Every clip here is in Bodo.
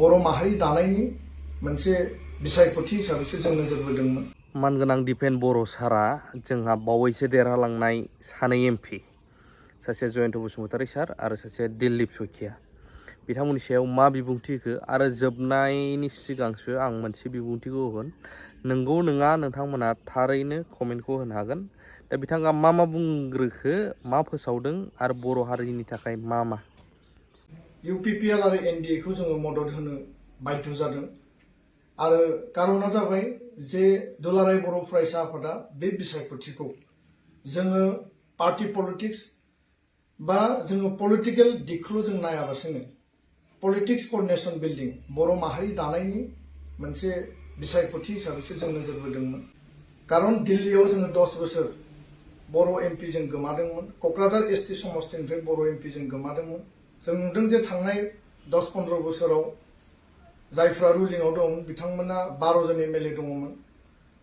बर' माहारि दानायनि मोनसे बिसायख'थि हिसाबैसो जों नोजोर बोदोंमोन। मानगोनां दिपेन बर' सारा जोंहा बावैसो देरहालांनाय सानै एमपि सासे जयन्त बसुमतारी सार आरो सासे दिलीप सयखिया बिथांमोननि सायाव मा बिबुंथि होखो आरो जोबनायनि सिगांसो आं मोनसे बिबुंथिखौ होगोन। नंगौ नङा नोंथांमोना थारैनो कमेन्टखौ होनो हागोन। दा बिथाङा मा बुंग्रोखो, मा फोसावदों आरो बर' हारिनि थाखाय मा UPPL आरो NDA-खौ जोङो मदद होनो बाध्य जादों आरो कारना जाबाय जे दुलाराय बर' फरायसा आफादा बे बिसायख'थिखौ जोङो पार्टी पलिटिक्स बा जोङो पलिटिकल दिगखौल' जों नायाबासिनो पलिटिक्स फर नेशन बिल्डिं बर' माहारि दानायनि मोनसे बिसायख'थि हिसाबैसो जों नोजोर बोदोंमोन। कारन दिल्लीयाव जोङो 10 बोसोर बर' MP जों गोमादोंमोन, क'क्राझार ST समस्तिनिफ्राय बर' MP जों गोमादोंमोन। जों नुदों जे थांनाय 10-15 बोसोराव जायफ्रा रुलिंआव दं बिथांमोना 12 जन MLA दङमोन,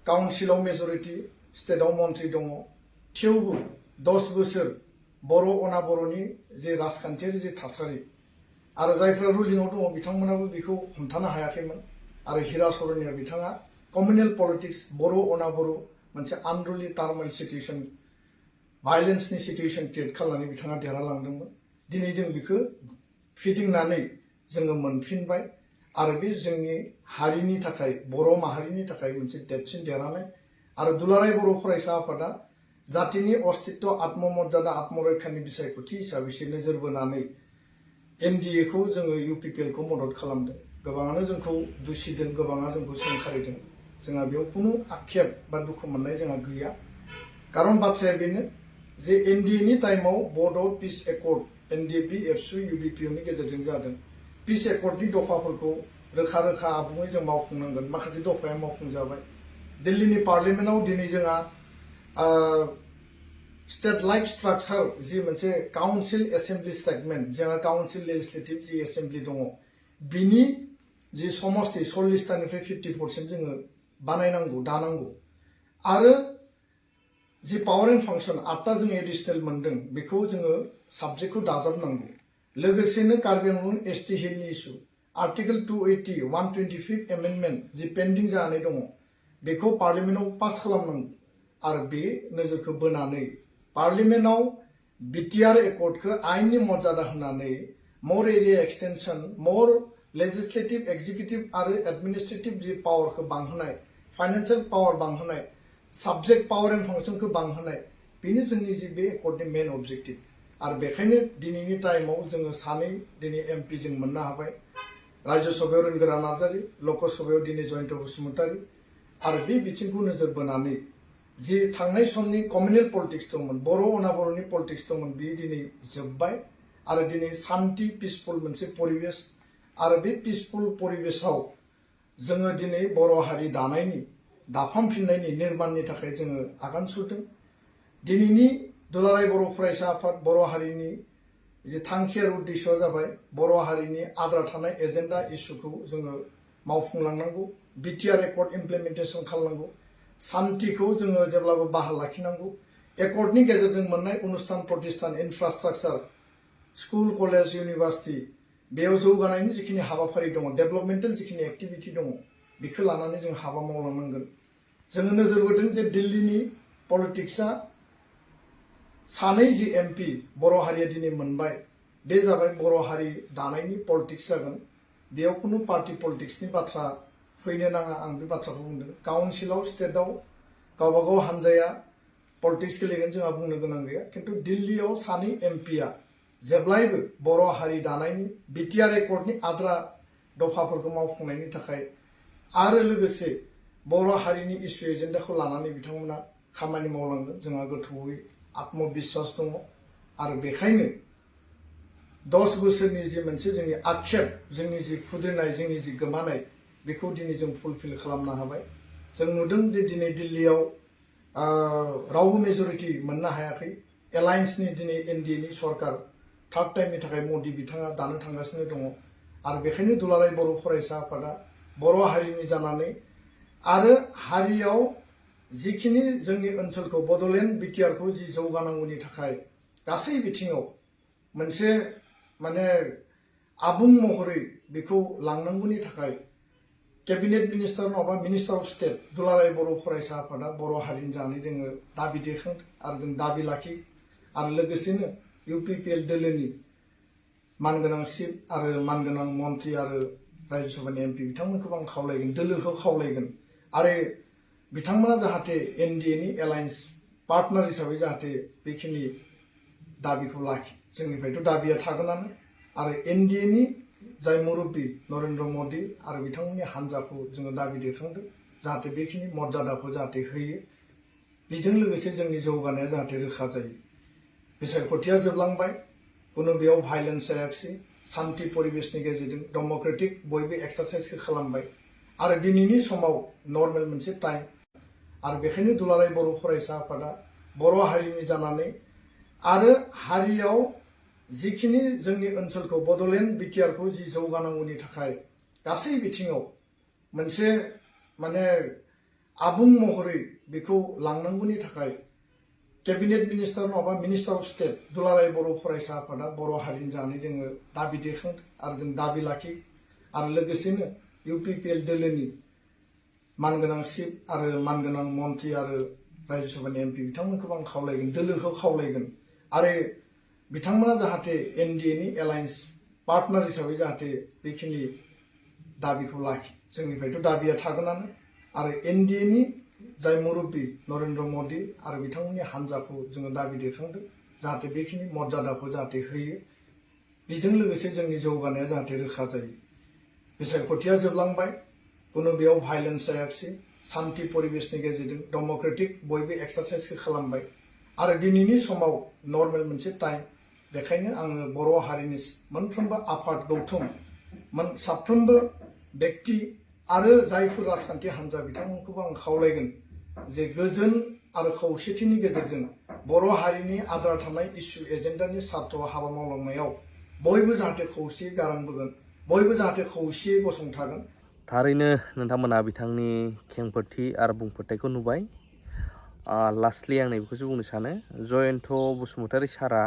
काउन्सिलाव मेजरिटी, स्टेटआव मन्थ्रि दङ। थेवबो 10 बोसोर बर' अनाबर'नि जे राजखान्थियारि जे थासारि आरो जायफ्रा रुलिंआव दङ बिथांमोनाबो बेखौ हमथानो हायाखैमोन आरो हिरा सरनिया बिथाङा कम्युनेल पलिटिक्स बर' अनाबर' मोनसे आनरुलि टार्मल सिचुएसन भायलेन्सनि सिचुएसन क्रिएट खालामनानै बिथाङा देरहालांदोंमोन। दिनै जों बेखौ फिदिंनानै जोङो मोनफिनबाय आरो बे जोंनि हारिनि थाखाय बर' माहारिनि थाखाय मोनसे देरसिन देरहानाय आरो दुलाराय बर' फरायसा आफादा जातिनि अस्तित्व आत्ममर्यादा आत्मरैखानि बिसायख'थि हिसाबैसो नोजोर बोनानै NDA-खौ जोङो UPPL-खौ मदद खालामदों। गोबाङानो जोंखौ दुसिदों, गोबाङा जोंखौ सोंखारिदों। जोंहा बेयाव खुनु आक्षेप बा दुखु मोननाय जोंहा गैया। कारन बाथ्राया बेनो जे NDA-नि टाइमाव बड' पिस एकर्ड NDP, एबसु, UBPO-नि गेजेरजों जादों। पिस एकर्डनि दफाफोरखौ रोखा रोखा आबुङै जों मावफुंनांगोन। माखासे दफाया मावफुंजाबाय। दिल्लीनि पार्लियामेन्टआव दिनै जोंहा स्टेट लाइक स्ट्राक्चार जि मोनसे काउन्सिल एसेम्बलि सेगमेन्ट, जोंहा काउन्सिल लेजिस्लेटिभ जि एसेम्बलि दङ, बिनि जि समस्ति 40टानिफ्राय 50% जोङो बानायनांगौ, दानांगौ आरो जि पावार एन्ड फांसन 8टा जों एडिसनेल मोनदों बेखौ जोङो साबजेक्टखौ दाजाबनांगौ। लोगोसेनो कार्बि आंलं ST हिलनि इस्यु आर्टिकल 280 125 एमेन्डमेन्ट जि पेन्डिं जानानै दङ बेखौ पार्लियामेन्टआव पास खालामनांगौ आरो बे नोजोरखौ बोनानै पार्लियामेन्टआव BTR एकर्डखौ आइननि मर्यादा होनानै मर एरिया एक्सटेनसन, मर लेजिस्लेटिभ, एक्जिकिउटिभ आरो एडमिनिस्ट्रेटिभ जि पावारखौ बांहोनाय, फाइनेन्सियेल पावार बांहोनाय, साबजेक्ट पावार एन्ड फांसनखौ बांहोनाय, बेनो जोंनि जि बे एकर्डनि मेन अबजेक्टिभ। आरो बेखायनो दिनैनि टाइमाव जोङो सानै दिनै MP जों मोननो हाबाय। राज्य सभायाव रोनगोरा नार्जारी, लकसभायाव दिनै जयन्त बसुमतारी आरो बे बिथिंखौ नोजोर बोनानै जि थांनाय समनि कम्युनेल पलिटिक्स दंमोन, बर' अनाबर'नि पलिटिक्स दंमोन, बे दिनै जोब्बाय आरो दिनै सान्ति पिसफुल मोनसे परिबेस आरो बे पिसफुल परिबेसाव जोङो दिनै बर' हारि दानायनि, दाफामफिननायनि, निर्माणनि थाखाय जोङो आगान सुरदों। दिनैनि दुलाराय बर' फरायसा आफाद बर' हारिनि जि थांखि आरो उद्देश्यआ जाबाय बर' हारिनि आद्रा थानाय एजेन्डा इस्युखौ जोङो मावफुंलांनांगौ, BTR एकर्ड इमप्लिमेन्टेसन खालामनांगौ, सान्तिखौ जोङो जेब्लाबो बाहाल लाखिनांगौ, एकर्डनि गेजेरजों मोननाय अनुस्थान प्रतिष्ठान इनफ्रास्ट्राक्चार स्कुल, कलेज, इउनिभार्सिटि बेयाव जौगानायनि जिखिनि हाबाफारि दङ, डेभेलपमेन्टेल जिखिनि एक्टिभिटि दङ बेखौ लानानै जों हाबा मावलांनांगोन। जोङो नोजोर बोदों जे दिल्लीनि पलिटिक्सआ सानै जि MP बर' हारिया दिनै मोनबाय, बे जाबाय बर' हारि दानायनि पलिटिक्स जागोन। बेयाव खुनु पार्टी पलिटिक्सनि बाथ्रा फैनो नाङा, आं बे बाथ्राखौ बुंदों। काउन्सिलाव, स्टेटआव गावबागाव हानजाया पलिटिक्स गेलेगोन, जोंहा बुंनो गोनां गैया। खिन्थु दिल्लीयाव सानै MP-आ जेब्लायबो बर' हारि दानायनि BTR एकर्डनि आद्रा दफाफोरखौ मावफुंनायनि थाखाय आरो लोगोसे बर' हारिनि इस्यु एजेन्डाखौ लानानै बिथांमोना खामानि मावलांगोन, जोंहा गोथौयै आत्मबिश्वास दङ आरो बेखायनो 10 बोसोरनि जि मोनसे जोंनि आक्षेप, जोंनि जि खुद्रिनाय, जोंनि जि गोमानाय, बेखौ दिनै जों फुलफिल खालामनो हाबाय। जों नुदों दि दिनै दिल्लीयाव रावबो मेजरिटी मोननो हायाखै। एलायन्सनि दिनै NDA-नि सरकार थार्ड टाइमनि थाखाय मदि बिथाङा दानो थांगासिनो दङ आरो बेखायनो दुलाराय बर' फरायसा आफादा बर' हारिनि जानानै आरो हारियाव जिखिनि जोंनि ओनसोलखौ बड'लेण्ड BTR-खौ जि जौगानांगौनि थाखाय गासै बिथिङाव मोनसे माने आबुं महरै बेखौ लांनांगौनि थाखाय केबिनेट मिनिस्टार नङाबा मिनिस्टार अफ स्टेट दुलाराय बर' फरायसा आफादा बर' हारिनि जानानै जोङो दाबि दैखांदों आरो जों दाबि लाखि आरो लोगोसेनो UPPL दोलोनि मानगोनां चिफ आरो मानगोनां मन्त्रि आरो राज्यो सभानि MP बिथांमोनखौ आं खावलायगोन दोलोखौ खावलायगोन आरो बिथांमोना जाहाथे NDA नि एलायन्स पार्टनार हिसाबै जाहाथे बेखिनि दाबिखौ लाखि जोंनिफ्रायथ' दाबिया थागोनानो आरो NDA नि जाय मुरब्बी नरेन्द्र मदि आरो बिथांमोननि हान्जाखौ जोङो दाबि दैखांदों जाहाथे बेखिनि मर्यादाखौ जाहाथे होयो बेजों लोगोसे जोंनि जौगानाया जाहाथे रोखा जायो बिसायख'थिया जोबलांबाय कुनु बेयाव भायलेन्स जायाखिसै शान्ति परिबेशनि गेजेरजों डेम'क्रेटिक बयबो एक्सारसाइजखौ खालामबाय आरो दिनैनि समाव नर्मेल मोनसे टाइम आरो बेखायनो दुलाराय बर' फरायसा आफादा बर' हारिनि जानानै आरो हारियाव जिखिनि जोंनि ओनसोलखौ बड'लेण्ड बिटिआरखौ जि जौगानांगौनि थाखाय गासै बिथिङाव मोनसे माने आबुं महरै बेखौ लांनांगौनि थाखाय केबिनेट मिनिस्टार नङाबा मिनिस्टार अफ स्टेट दुलाराय बर' फरायसा आफादा बर' हारिनि जानानै जोङो दाबि दैखांदों आरो जों दाबि लाखि आरो लोगोसेनो UPPL दोलोनि मानगोनां चिफ आरो मानगोनां मन्त्रि आरो राज्यो सभानि MP बिथांमोनखौ आं खावलायगोन दोलोखौ खावलायगोन आरो बिथांमोना जाहाथे NDA नि एलायन्स पार्टनार हिसाबै जाहाथे बेखिनि दाबिखौ लाखि जोंनिफ्रायथ' दाबिया थागोनानो आरो NDA नि जाय मुरब्बी नरेन्द्र मदि आरो बिथांमोननि हान्जाखौ जोङो दाबि दैखांदों जाहाथे बेखिनि मर्यादाखौ जाहाथे होयो बेजों लोगोसे जोंनि जौगानाया जाहाथे रोखा जायो बिसायख'थिया जोबलांबाय कुनु बेयाव भायलेन्स जायाखिसै शान्ति परिबेशनि गेजेरजों डेम'क्रेटिक बयबो एक्सारसाइजखौ खालामबाय आरो दिनैनि समाव नर्मेल मोनसे टाइम बेखायनो आङो बर' हारिनि मोनफ्रोमबो आफाद गौथुम साफ्रोमबो व्यक्ति आरो जायफोर राजखान्थि हान्जा बिथांमोनखौबो आं खावलायगोन जे गोजोन आरो खौसेथिनि गेजेरजों बर' हारिनि आद्रा थानाय इस्यु एजेन्डानि सार्थ'आव हाबा मावलांनायाव बयबो जाहाथे खौसेयै गारांबोगोन बयबो जाहाथे खौसेयै गसंथागोन थारैनो नोंथांमोना बिथांनि खेंफोरथि आरो बुंफोरथायखौ नुबाय लास्टलि आं नैबेखौसो बुंनो सानो जयन्त बसुमतारी सारा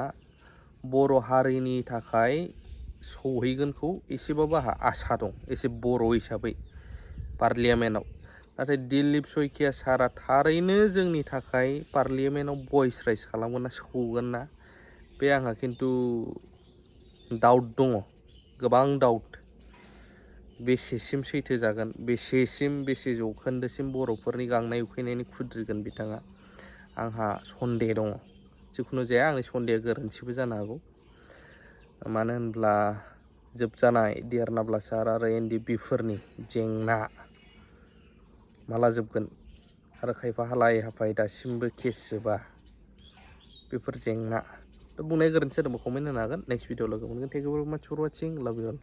बर' हारिनि थाखाय सौहैगोनखौ एसेबाबो आंहा आसा दं एसे बर' हिसाबै पार्लियामेन्टआव नाथाय दिलीप शइकिया सारा थारैनो जोंनि थाखाय पार्लियामेन्टआव भइस राइज खालामगोन ना सौगोन ना बे आंहा खिन्थु डाउट दङ गोबां डाउट बेसेसिम सैथो जागोन बेसे जौखोन्दोसिम बर'फोरनि गांनाय उखैनायनि खुद्रिगोन बिथाङा आंहा सन्देह दङ जिखुनु जाया आंनि सन्देहआ गोरोन्थिबो जानो हागौ मानो होनब्ला जोबजानाय डिआर नाब्ला सार आरो NDB-फोरनि जेंना माला जोबगोन आरो खायफा हालाय हाफाय दासिमबो केस जोबा बेफोर जेंना बुंनाय गोरोन्थि जादोंबा कमेन्ट होनो हागोन नेक्स्ट भिडिअ लोगो मोनगोन थेंक इउ भेरि माच फर वाचिं लाभ इउ अल